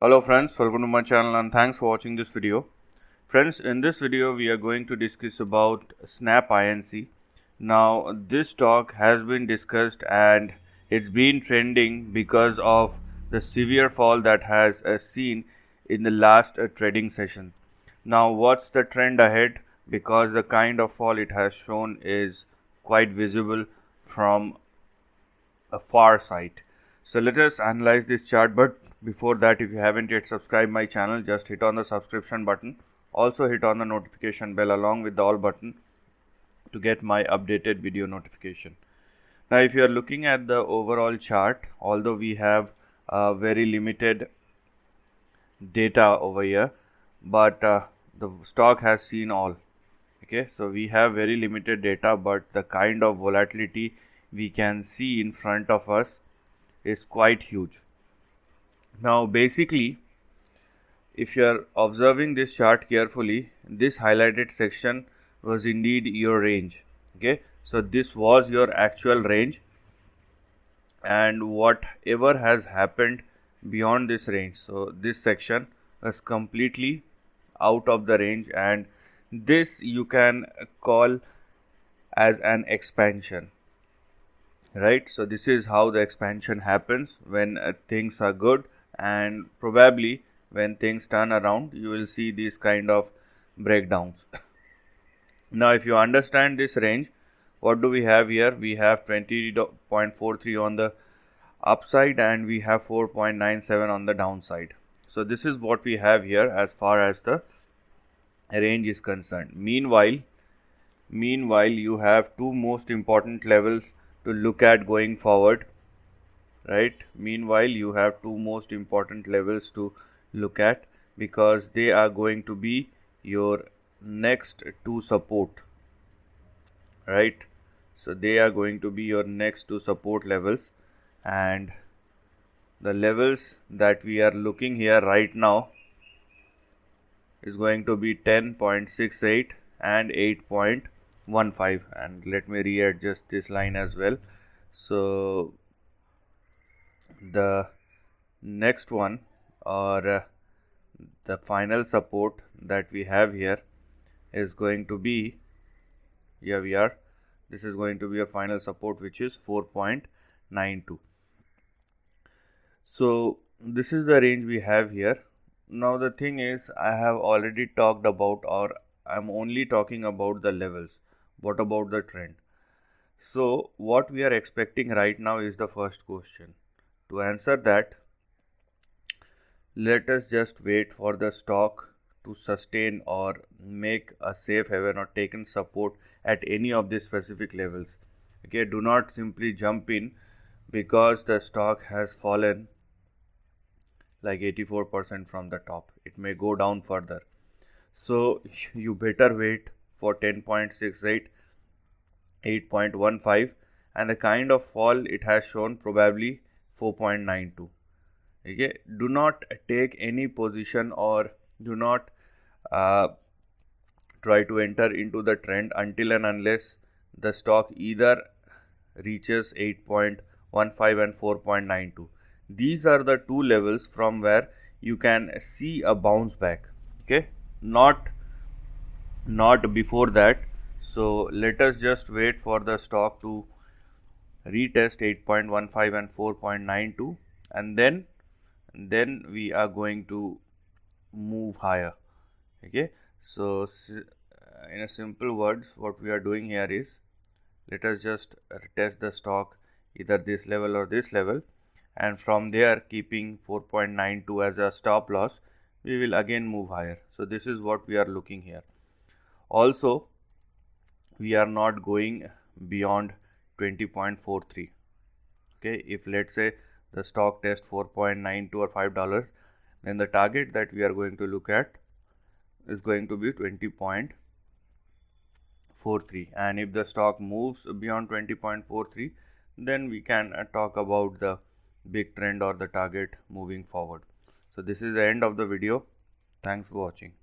Hello friends, welcome to my channel and thanks for watching this video. Friends, in this video we are going to discuss about Snap Inc. Now this stock has been discussed and it's been trending because of the severe fall that has seen in the last trading session. Now what's the trend ahead? Because the kind of fall it has shown is quite visible from a far side. So let us analyze this chart, but before that, if you haven't yet subscribed my channel, just hit on the subscription button. Also hit on the notification bell along with the all button to get my updated video notification. Now if you are looking at the overall chart, although we have very limited data over here, but the stock has seen all. Okay, so we have very limited data, but the kind of volatility we can see in front of us is quite huge. Now basically, if you are observing this chart carefully, this highlighted section was indeed your range. Okay, so this was your actual range, and whatever has happened beyond this range, so this section was completely out of the range, and this you can call as an expansion, right? So this is how the expansion happens when things are good, and probably when things turn around you will see these kind of breakdowns. Now if you understand this range, what do we have here? We have 20.43 on the upside and we have 4.97 on the downside. So this is what we have here as far as the range is concerned. Meanwhile you have two most important levels to look at going forward, right? Meanwhile you have two most important levels to look at, because they are going to be your next two support, right? So they are going to be your next two support levels, and the levels that we are looking here right now is going to be 10.68 and 8.15, and let me readjust this line as well. So the next one, or the final support that we have here is going to be, here we are, this is going to be a final support which is 4.92. so this is the range we have here. Now the thing is, I have already talked about, or I'm only talking about the levels. What about the trend? So what we are expecting right now is the first question. To answer that, let us just wait for the stock to sustain or make a safe haven or taken support at any of these specific levels. Okay, do not simply jump in because the stock has fallen like 84% from the top. It may go down further. So you better wait for 10.68, 8.15, and the kind of fall it has shown, probably 4.92. Okay, do not take any position or do not try to enter into the trend until and unless the stock either reaches 8.15 and 4.92. These are the two levels from where you can see a bounce back. Okay, not before that. So let us just wait for the stock to retest 8.15 and 4.92, and then we are going to move higher. Okay, so in a simple words, what we are doing here is, let us just test the stock either this level or this level, and from there, keeping 4.92 as a stop loss, we will again move higher. So this is what we are looking here. Also, we are not going beyond 20.43. okay, if let's say the stock test 4.92 or $5, then the target that we are going to look at is going to be 20.43, and if the stock moves beyond 20.43, then we can talk about the big trend or the target moving forward. So this is the end of the video. Thanks for watching.